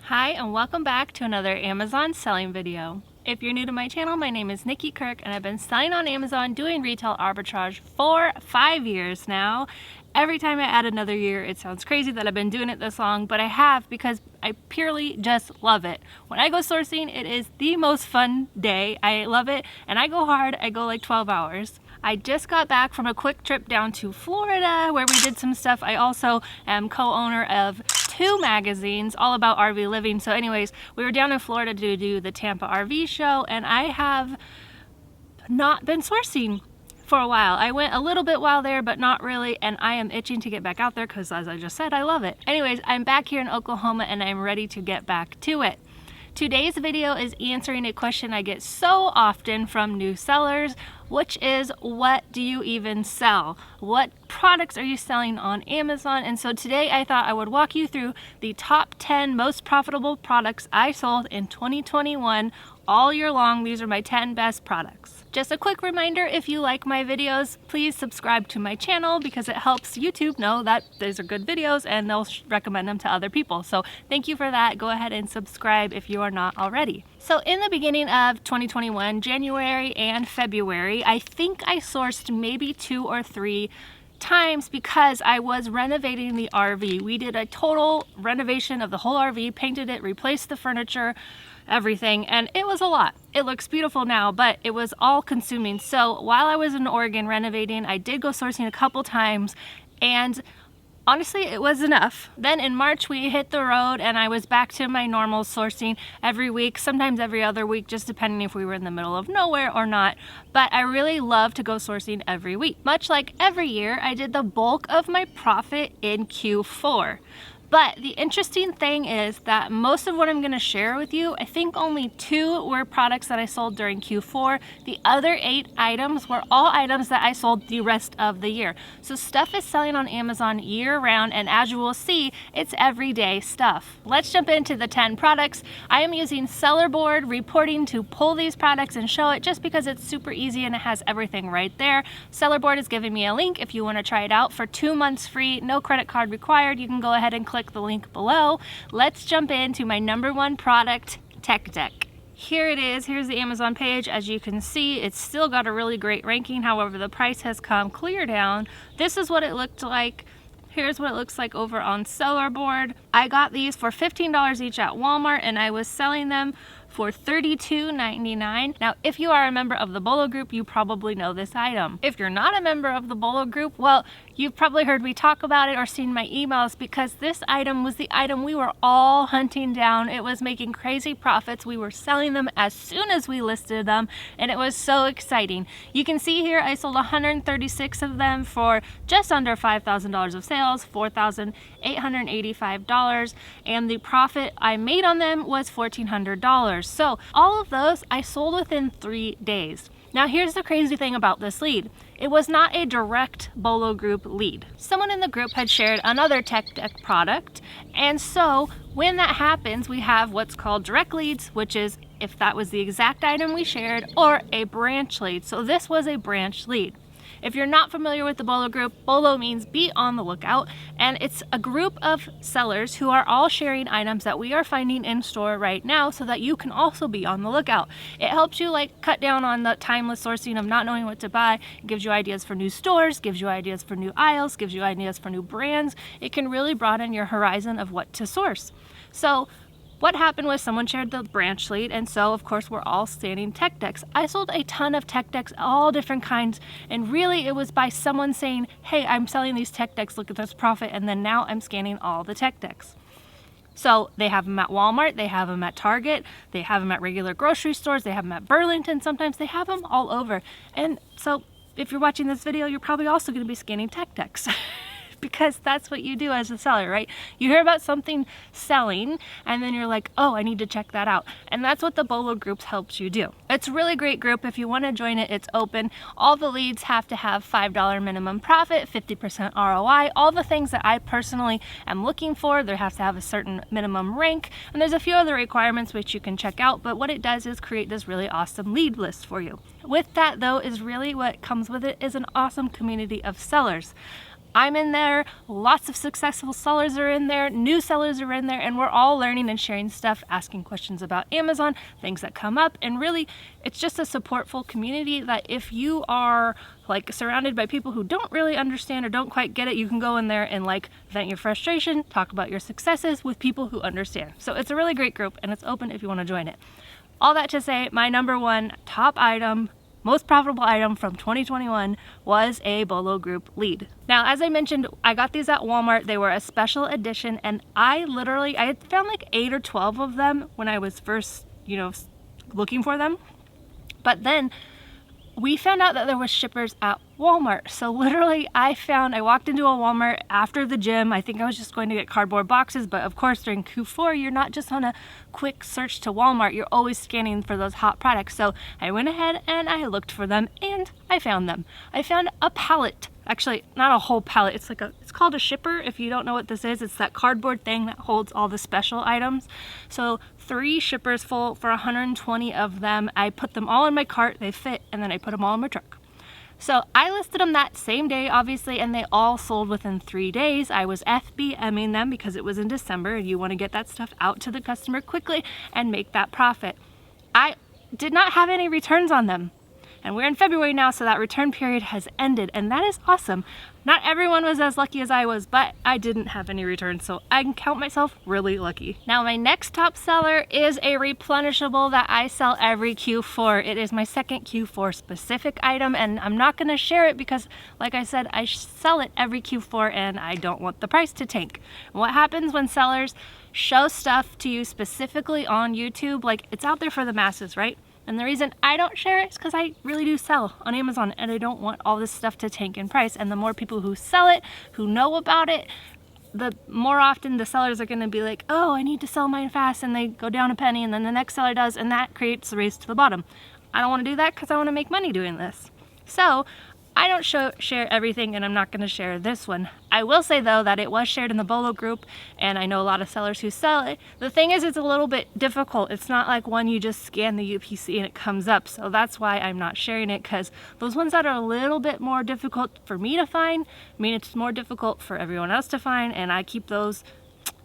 Hi and welcome back to another Amazon selling video. If you're new to my channel, my name is Nikki Kirk and I've been selling on Amazon doing retail arbitrage for 5 years now. Every time I add another year, it sounds crazy that I've been doing it this long, but I have because I purely just love it. When I go sourcing, it is the most fun day. I love it and I go hard. I go like 12 hours. I just got back from a quick trip down to Florida where we did some stuff. I also am co-owner of 2 magazines all about RV living. So anyways, we were down in Florida to do the Tampa RV show and I have not been sourcing for a while. I went a little bit while there, but not really, and I am itching to get back out there because, as I just said, I love it. Anyways, I'm back here in Oklahoma and I'm ready to get back to it. Today's video is answering a question I get so often from new sellers, which is, what do you even sell? What products are you selling on Amazon? And so today I thought I would walk you through the top 10 most profitable products I sold in 2021 all year long. These are my 10 best products. Just a quick reminder, if you like my videos, please subscribe to my channel because it helps YouTube know that these are good videos and they'll recommend them to other people. So thank you for that. Go ahead and subscribe if you are not already. So in the beginning of 2021, January and February, I think I sourced maybe 2 or 3 times because I was renovating the RV. We did a total renovation of the whole RV, painted it, replaced the furniture, everything, and it was a lot. It looks beautiful now, but it was all consuming. So while I was in Oregon renovating, I did go sourcing a couple times, and honestly, it was enough. Then in March, we hit the road and I was back to my normal sourcing every week, sometimes every other week, just depending if we were in the middle of nowhere or not. But I really love to go sourcing every week. Much like every year, I did the bulk of my profit in Q4. But the interesting thing is that most of what I'm going to share with you, I think only 2 were products that I sold during Q4. The other 8 items were all items that I sold the rest of the year. So stuff is selling on Amazon year round, and as you will see, it's everyday stuff. Let's jump into the 10 products. I am using Seller Board reporting to pull these products and show it just because it's super easy and it has everything right there. Seller Board is giving me a link if you want to try it out for 2 months free, no credit card required. You can go ahead and click the link below. Let's jump into my number 1 product, Tech Deck. Here it is. Here's the Amazon page. As you can see, it's still got a really great ranking. However, the price has come clear down. This is what it looked like. Here's what it looks like over on Seller Board. I got these for $15 each at Walmart and I was selling them for $32.99. Now, if you are a member of the Bolo Group, you probably know this item. If you're not a member of the Bolo Group, well, you've probably heard me talk about it or seen my emails because this item was the item we were all hunting down. It was making crazy profits. We were selling them as soon as we listed them, and it was so exciting. You can see here I sold 136 of them for just under $5,000 of sales, $4,885, and the profit I made on them was $1,400. So all of those I sold within 3 days. Now here's the crazy thing about this lead. It was not a direct Bolo Group lead. Someone in the group had shared another Tech Deck product, and so when that happens, we have what's called direct leads, which is if that was the exact item we shared, or a branch lead. So this was a branch lead. If you're not familiar with the Bolo Group, Bolo means be on the lookout, and it's a group of sellers who are all sharing items that we are finding in store right now so that you can also be on the lookout. It helps you cut down on the timeless sourcing of not knowing what to buy. It gives you ideas for new stores, gives you ideas for new aisles, gives you ideas for new brands. It can really broaden your horizon of what to source. So what happened was someone shared the branch lead, and so of course we're all scanning Tech Decks. I sold a ton of Tech Decks, all different kinds, and really it was by someone saying, hey, I'm selling these Tech Decks, look at this profit, and then now I'm scanning all the Tech Decks. So they have them at Walmart, they have them at Target, they have them at regular grocery stores, they have them at Burlington, sometimes they have them all over. And so if you're watching this video, you're probably also going to be scanning Tech Decks. Because that's what you do as a seller, right? You hear about something selling and then you're like, oh, I need to check that out. And that's what the Bolo Group helps you do. It's a really great group. If you want to join it, it's open. All the leads have to have $5 minimum profit, 50% ROI, all the things that I personally am looking for. There has to have a certain minimum rank, and there's a few other requirements which you can check out, but what it does is create this really awesome lead list for you. With that though, is really what comes with it is an awesome community of sellers. I'm in there, lots of successful sellers are in there, new sellers are in there, and we're all learning and sharing stuff, asking questions about Amazon, things that come up, and really it's just a supportful community that if you are like surrounded by people who don't really understand or don't quite get it, you can go in there and like vent your frustration, talk about your successes with people who understand. So it's a really great group and it's open if you want to join it. All that to say, my number one top item, most profitable item from 2021 was a Bolo Group lead. Now, as I mentioned, I got these at Walmart. They were a special edition, and I had found like 8 or 12 of them when I was first, looking for them. But then we found out that there was shippers at Walmart. So literally I walked into a Walmart after the gym. I think I was just going to get cardboard boxes, but of course during Q4, you're not just on a quick search to Walmart, you're always scanning for those hot products. So I went ahead and I looked for them and I found them. I found a pallet. Actually, not a whole pallet. It's called a shipper. If you don't know what this is, it's that cardboard thing that holds all the special items. So 3 shippers full for 120 of them. I put them all in my cart, they fit, and then I put them all in my truck. So I listed them that same day, obviously, and they all sold within 3 days. I was FBMing them because it was in December and you want to get that stuff out to the customer quickly and make that profit. I did not have any returns on them. And we're in February now, so that return period has ended, and that is awesome. Not everyone was as lucky as I was, but I didn't have any returns, so I can count myself really lucky. Now, my next top seller is a replenishable that I sell every Q4. It is my second Q4 specific item, and I'm not gonna share it because, like I said, I sell it every Q4 and I don't want the price to tank. What happens when sellers show stuff to you specifically on YouTube, like it's out there for the masses, right? And the reason I don't share it is because I really do sell on Amazon and I don't want all this stuff to tank in price. And the more people who sell it, who know about it, the more often the sellers are going to be like, oh, I need to sell mine fast, and they go down a penny and then the next seller does, and that creates a race to the bottom. I don't want to do that because I want to make money doing this. So I don't share everything, and I'm not going to share this one. I will say though that it was shared in the Bolo group, and I know a lot of sellers who sell it. The thing is, it's a little bit difficult. It's not like one you just scan the UPC and it comes up. So that's why I'm not sharing it, because those ones that are a little bit more difficult for me to find, it's more difficult for everyone else to find, and I keep those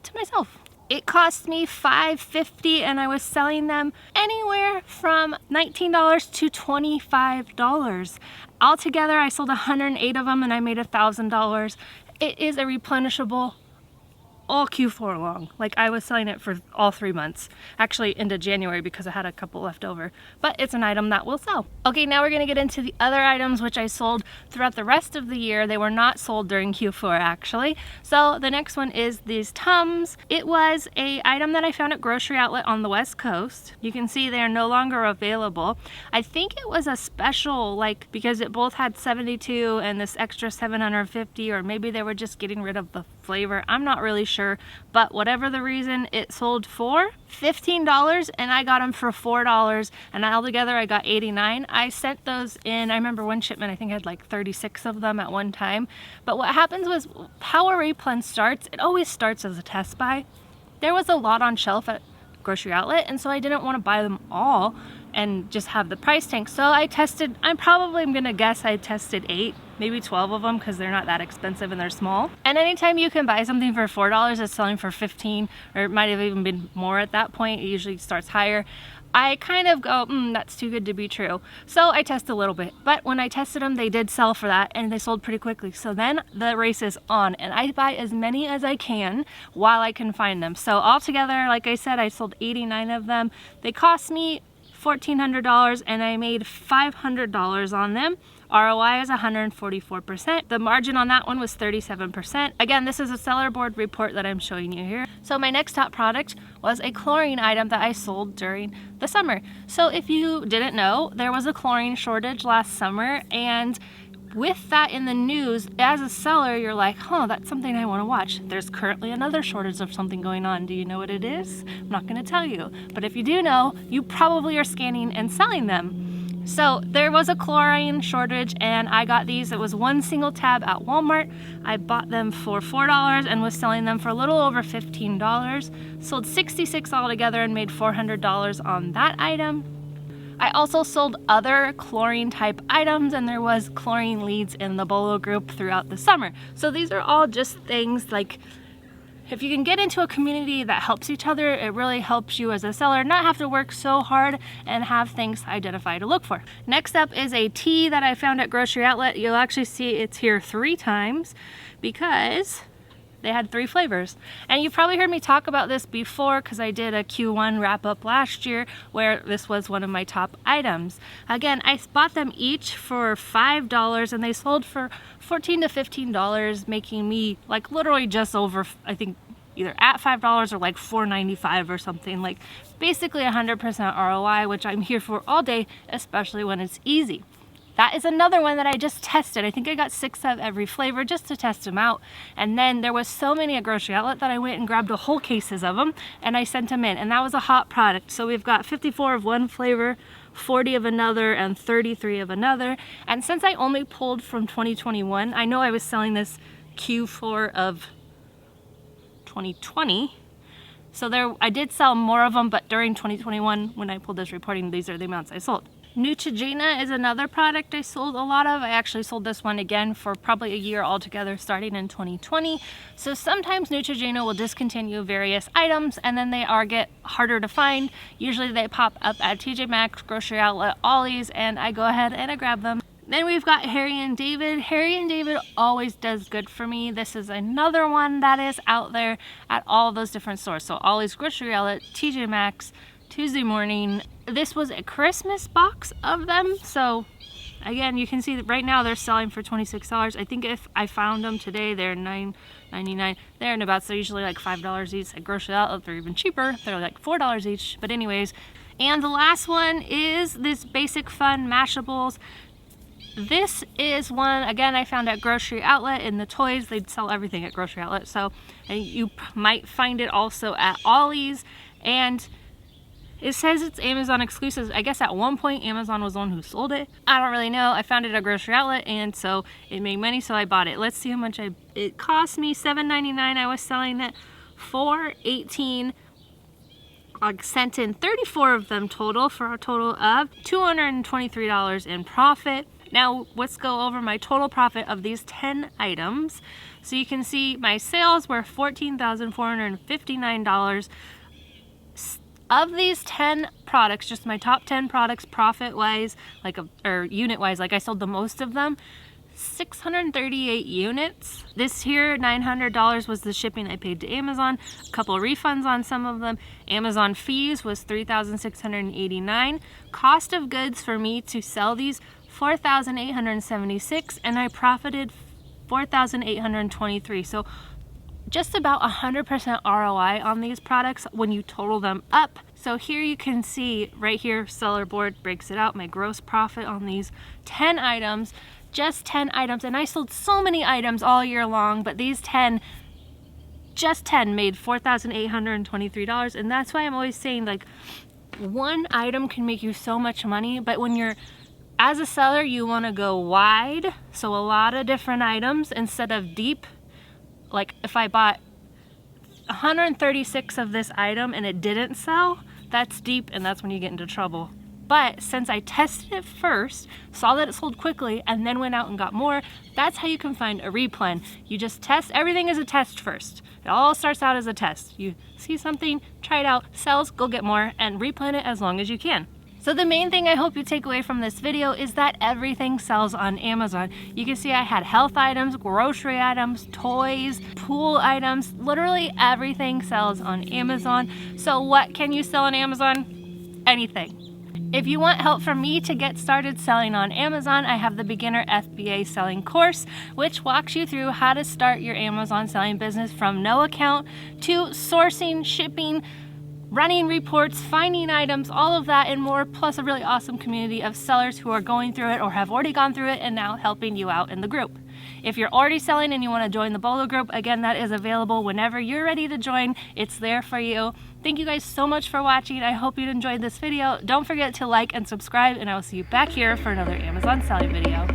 to myself. It cost me $5.50 and I was selling them anywhere from $19 to $25. Altogether, I sold 108 of them and I made $1,000. It is a replenishable all Q4 long. Like, I was selling it for all 3 months, actually into January because I had a couple left over, but it's an item that will sell. Okay, now we're gonna get into the other items which I sold throughout the rest of the year. They were not sold during Q4 actually. So the next one is these Tums. It was a item that I found at grocery outlet on the West Coast. You can see they're no longer available. I think it was a special, like, because it both had 72 and this extra 750, or maybe they were just getting rid of the flavor. I'm not really sure, but whatever the reason, it sold for $15 and I got them for $4, and altogether I got 89. I sent those in. I remember one shipment, I think I had like 36 of them at one time. But what happens was, how a replen starts, it always starts as a test buy. There was a lot on shelf at grocery outlet, and so I didn't want to buy them all and just have the price tank. So I tested, I'm gonna guess I tested 8, maybe 12 of them, because they're not that expensive and they're small. And anytime you can buy something for $4, it's selling for 15, or it might have even been more at that point. It usually starts higher. I kind of go, that's too good to be true. So I test a little bit, but when I tested them, they did sell for that and they sold pretty quickly. So then the race is on, and I buy as many as I can while I can find them. So altogether, like I said, I sold 89 of them. They cost me $1,400 and I made $500 on them. ROI is 144%. The margin on that one was 37%. Again, this is a seller board report that I'm showing you here. So my next top product was a chlorine item that I sold during the summer. So if you didn't know, there was a chlorine shortage last summer, and with that in the news, as a seller, you're like, that's something I want to watch. There's currently another shortage of something going on. Do you know what it is? I'm not going to tell you. But if you do know, you probably are scanning and selling them. So there was a chlorine shortage and I got these. It was one single tab at Walmart. I bought them for $4 and was selling them for a little over $15. Sold 66 altogether and made $400 on that item. I also sold other chlorine type items, and there was chlorine leads in the Bolo group throughout the summer. So these are all just things like, if you can get into a community that helps each other, it really helps you as a seller not have to work so hard and have things to identify to look for. Next up is a tea that I found at Grocery Outlet. You'll actually see it's here 3 times because they had 3 flavors. And you've probably heard me talk about this before because I did a Q1 wrap up last year where this was one of my top items. Again, I bought them each for $5 and they sold for $14 to $15, making me like literally just over, I think either at $5 or like $4.95 or something, like basically 100% ROI, which I'm here for all day, especially when it's easy. That is another one that I just tested. I think I got 6 of every flavor just to test them out. And then there was so many at Grocery Outlet that I went and grabbed a whole cases of them and I sent them in. And that was a hot product. So we've got 54 of one flavor, 40 of another, and 33 of another. And since I only pulled from 2021, I know I was selling this Q4 of 2020. So I did sell more of them, but during 2021, when I pulled this reporting, these are the amounts I sold. Neutrogena is another product I sold a lot of. I actually sold this one again for probably a year altogether starting in 2020. So sometimes Neutrogena will discontinue various items and then they get harder to find. Usually they pop up at TJ Maxx, Grocery Outlet, Ollie's, and I go ahead and I grab them. Then we've got Harry & David. Harry & David always does good for me. This is another one that is out there at all those different stores. So Ollie's, Grocery Outlet, TJ Maxx, Tuesday Morning. This was a Christmas box of them. So again, you can see that right now they're selling for $26. I think if I found them today, they're $9.99. They're in about, so usually like $5 each. At Grocery Outlet, they're even cheaper. They're like $4 each. But anyways, and the last one is this Basic Fun Mashables. This is one, again, I found at Grocery Outlet in the toys. They sell everything at Grocery Outlet. So you might find it also at Ollie's. And it says it's Amazon exclusive. I guess at one point Amazon was the one who sold it. I don't really know. I found it at Grocery Outlet and so it made money, so I bought it. Let's see how much it cost me. $7.99. I was selling it for $18. I sent in 34 of them total for a total of $223 in profit. Now let's go over my total profit of these 10 items. So you can see my sales were $14,459. Of these 10 products, just my top 10 products profit-wise, or unit-wise, like I sold the most of them, 638 units. This here, $900 was the shipping I paid to Amazon. A couple of refunds on some of them. Amazon fees was $3,689. Cost of goods for me to sell these, $4,876, and I profited $4,823. So just about 100% ROI on these products when you total them up. So here you can see right here, Seller Board breaks it out, my gross profit on these 10 items, just 10 items. And I sold so many items all year long, but these 10, just 10 made $4,823. And that's why I'm always saying, like, one item can make you so much money, but when you're, as a seller, you want to go wide. So a lot of different items instead of deep. Like if I bought 136 of this item and it didn't sell, that's deep and that's when you get into trouble. But since I tested it first, saw that it sold quickly, and then went out and got more, that's how you can find a replen. You just test, everything is a test first. It all starts out as a test. You see something, try it out, sells, go get more, and replen it as long as you can. So the main thing I hope you take away from this video is that everything sells on Amazon. You can see I had health items, grocery items, toys, pool items, literally everything sells on Amazon. So what can you sell on Amazon? Anything. If you want help from me to get started selling on Amazon, I have the beginner FBA selling course, which walks you through how to start your Amazon selling business from no account to sourcing, shipping, running reports, finding items, all of that and more, plus a really awesome community of sellers who are going through it or have already gone through it and now helping you out in the group. If you're already selling and you want to join the Bolo group, again, that is available whenever you're ready to join. It's there for you. Thank you guys so much for watching. I hope you enjoyed this video. Don't forget to like and subscribe, and I will see you back here for another Amazon selling video.